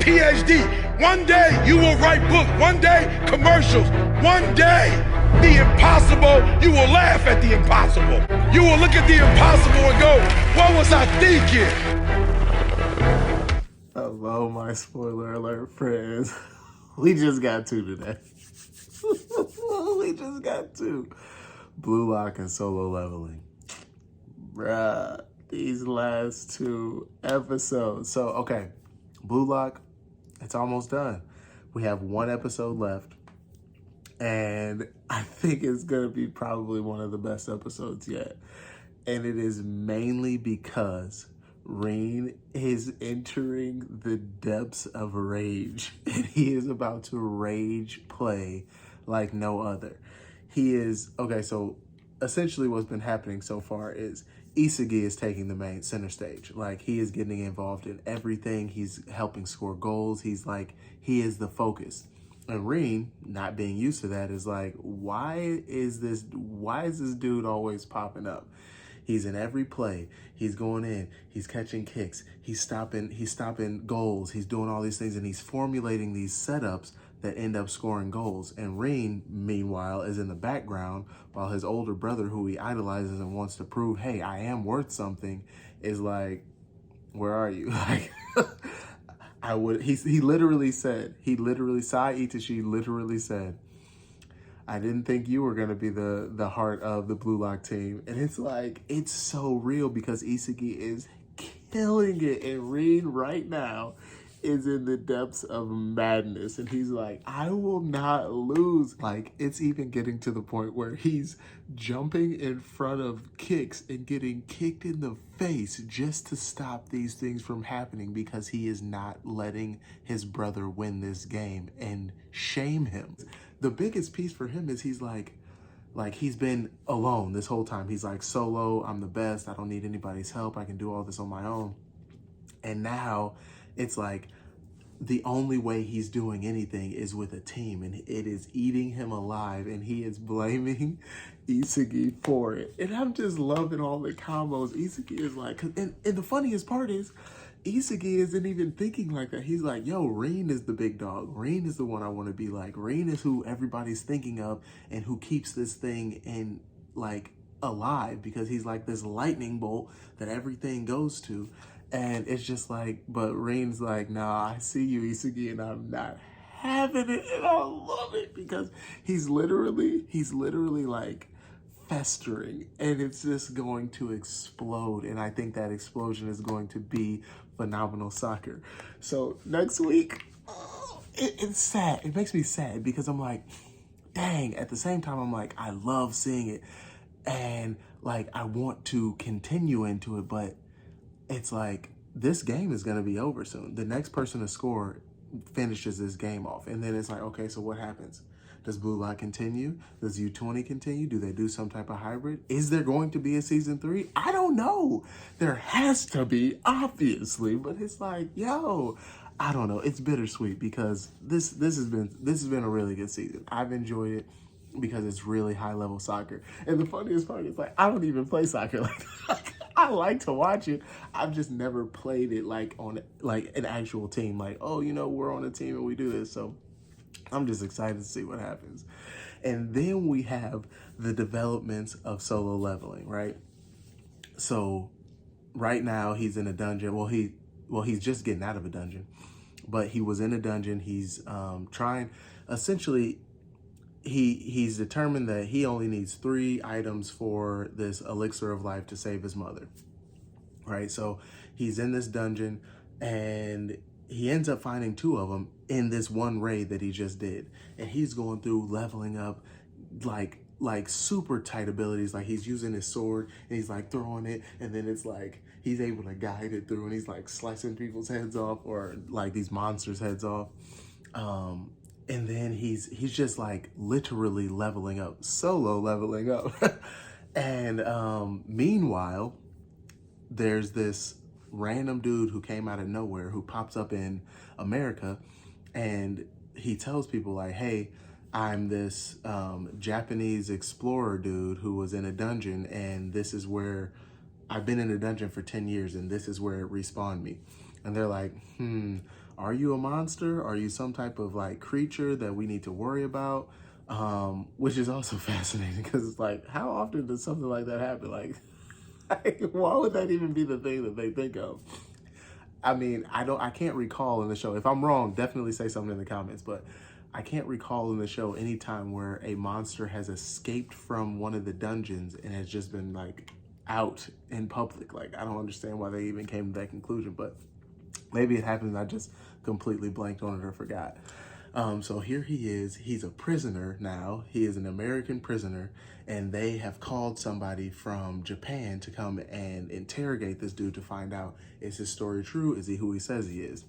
PhD. One day you will write books. One day commercials. One day the impossible, you will laugh at the impossible. You will look at the impossible and go, what was I thinking? Hello, my spoiler alert friends. We just got two today. We just got two. Blue Lock and Solo Leveling. Bruh, these last two episodes. So, okay, Blue Lock, it's almost done. We have one episode left. And I think it's going to be probably one of the best episodes yet. And it is mainly because Rean is entering the depths of rage. And he is about to rage play like no other. He is, okay, so essentially what's been happening so far is Isagi is taking the main center stage. Like, he is getting involved in everything. He's helping score goals. He's like, he is the focus. And Rean, not being used to that, is like, why is this dude always popping up? He's in every play. He's going in. He's catching kicks. He's stopping goals. He's doing all these things, and he's formulating these setups that end up scoring goals. And Rean, meanwhile, is in the background while his older brother, who he idolizes and wants to prove, hey, I am worth something, is like, where are you? Like, he literally said, Sai Itachi literally said, I didn't think you were going to be the heart of the Blue Lock team. And it's like, it's so real because Isagi is killing it. And Rean right now is in the depths of madness. And he's like, I will not lose. Like, it's even getting to the point where he's jumping in front of kicks and getting kicked in the face just to stop these things from happening because he is not letting his brother win this game and shame him. The biggest piece for him is he's like he's been alone this whole time. He's like, solo, I'm the best. I don't need anybody's help. I can do all this on my own. And now it's like the only way he's doing anything is with a team, and it is eating him alive, and he is blaming Isagi for it. And I'm just loving all the combos. Isagi is like, and the funniest part is, Isagi isn't even thinking like that. He's like, yo, Rean is the big dog. Rean is the one I want to be like. Rean is who everybody's thinking of and who keeps this thing in, like, alive, because he's like this lightning bolt that everything goes to. And it's just like, but Rean's like, nah, I see you, Isagi, and I'm not having it. And I love it because he's literally like festering, and it's just going to explode. And I think that explosion is going to be phenomenal soccer. So next week, it's sad. It makes me sad because I'm like, dang, at the same time, I'm like, I love seeing it. And like, I want to continue into it, but it's like, this game is going to be over soon. The next person to score finishes this game off. And then it's like, okay, so what happens? Does Blue Lock continue? Does U20 continue? Do they do some type of hybrid? Is there going to be a season 3? I don't know. There has to be, obviously, but it's like, yo, I don't know. It's bittersweet because this has been a really good season. I've enjoyed it because it's really high level soccer. And the funniest part is, like, I don't even play soccer like that. I like to watch it. I've just never played it like on like an actual team. Like, oh, you know, we're on a team and we do this. So I'm just excited to see what happens. And then we have the developments of Solo Leveling, right? So right now he's in a dungeon. Well, he's just getting out of a dungeon, but he was in a dungeon. He's trying, essentially, he's determined that he only needs 3 items for this elixir of life to save his mother, right? So he's in this dungeon and he ends up finding 2 of them in this one raid that he just did. And he's going through leveling up like super tight abilities. Like, he's using his sword and he's like throwing it, and then it's like he's able to guide it through, and he's like slicing people's heads off, or like these monsters' heads off. And then he's just like literally leveling up, solo leveling up. And meanwhile, there's this random dude who came out of nowhere who pops up in America, and he tells people like, hey, I'm this Japanese explorer dude who was in a dungeon, and this is where I've been in a dungeon for 10 years, and this is where it respawned me. And they're like, are you a monster? Are you some type of like creature that we need to worry about? Which is also fascinating because it's like, how often does something like that happen? Like, why would that even be the thing that they think of? I mean, I can't recall in the show. If I'm wrong, definitely say something in the comments, but I can't recall in the show any time where a monster has escaped from one of the dungeons and has just been like out in public. Like, I don't understand why they even came to that conclusion, but maybe it happens. I just completely blanked on it or forgot. So here he is. He's a prisoner now. He is an American prisoner, and they have called somebody from Japan to come and interrogate this dude to find out, is his story true? Is he who he says he is?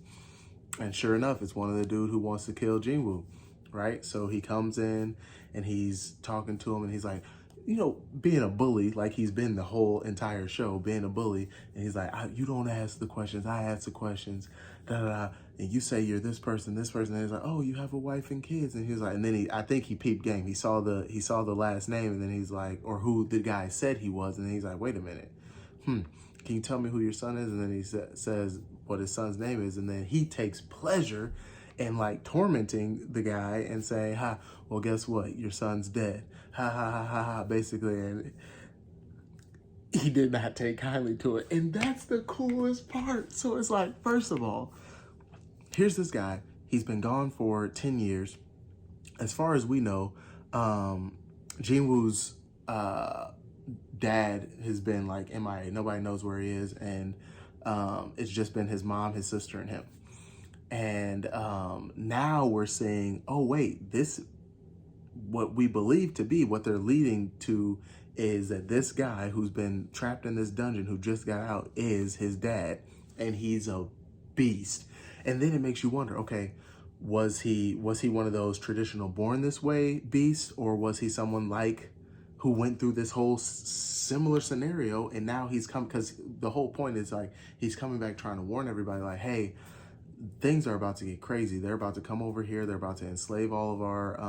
And sure enough, it's one of the dude who wants to kill Jinwoo, right? So he comes in and he's talking to him, and he's like, you know, being a bully, like he's been the whole entire show, being a bully. And he's like, you don't ask the questions, I ask the questions, da da da. And you say you're this person. And he's like, oh, you have a wife and kids. And he's like, and then I think he peeped game. He saw the last name, and then he's like, or who the guy said he was. And then he's like, wait a minute. Can you tell me who your son is? And then he says what his son's name is. And then he takes pleasure in like tormenting the guy and saying, well, guess what? Your son's dead. Ha ha ha ha ha, basically. And he did not take kindly to it. And that's the coolest part. So it's like, first of all, here's this guy. He's been gone for 10 years. As far as we know, Jinwoo's dad has been like MIA. Nobody knows where he is. And it's just been his mom, his sister, and him. And now we're saying, oh, wait, what we believe to be, what they're leading to is that this guy who's been trapped in this dungeon, who just got out, is his dad. And he's a beast. And then it makes you wonder, okay, was he one of those traditional born this way beasts, or was he someone like who went through this whole similar scenario, and now he's come, because the whole point is like he's coming back trying to warn everybody, like, hey, things are about to get crazy. They're about to come over here. They're about to enslave all of our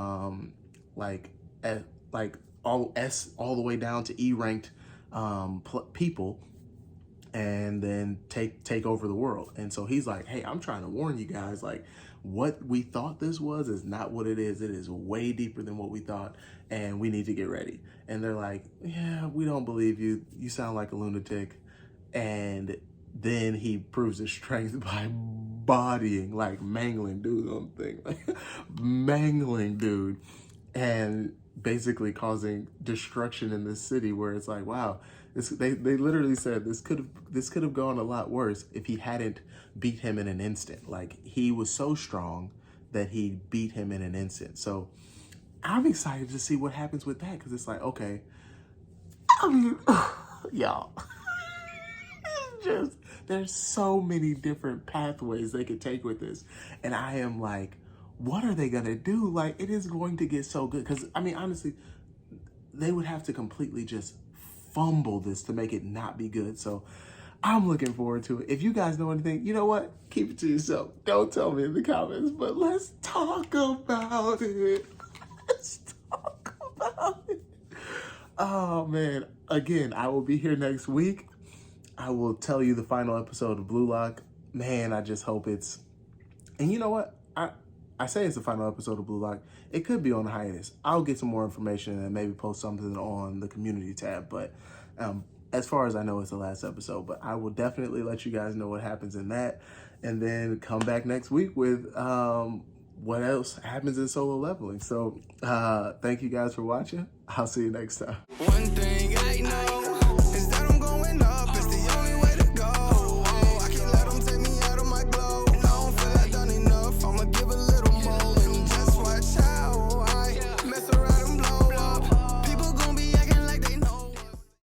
all the way down to E-ranked people, and then take over the world. And so he's like, hey, I'm trying to warn you guys, like, what we thought this was is not what it is. It is way deeper than what we thought, and we need to get ready. And they're like, yeah, we don't believe you. You sound like a lunatic. And then he proves his strength by bodying, like mangling dude on the thing, like mangling dude, and basically causing destruction in this city where it's like, wow, they literally said this could have gone a lot worse if he hadn't beat him in an instant. Like, he was so strong that he beat him in an instant. So I'm excited to see what happens with that, because it's like, okay, I mean, y'all, just, there's so many different pathways they could take with this. And I am like, what are they going to do? Like, it is going to get so good. Because, I mean, honestly, they would have to completely just fumble this to make it not be good. So I'm looking forward to it. If you guys know anything, you know what? Keep it to yourself. Don't tell me in the comments, but let's talk about it. Let's talk about it. Oh, man. Again, I will be here next week. I will tell you the final episode of Blue Lock. Man, I just hope it's... And you know what? I say it's the final episode of Blue Lock. It could be on hiatus. I'll get some more information and maybe post something on the community tab. But as far as I know, it's the last episode. But I will definitely let you guys know what happens in that. And then come back next week with what else happens in Solo Leveling. So thank you guys for watching. I'll see you next time. One thing I know.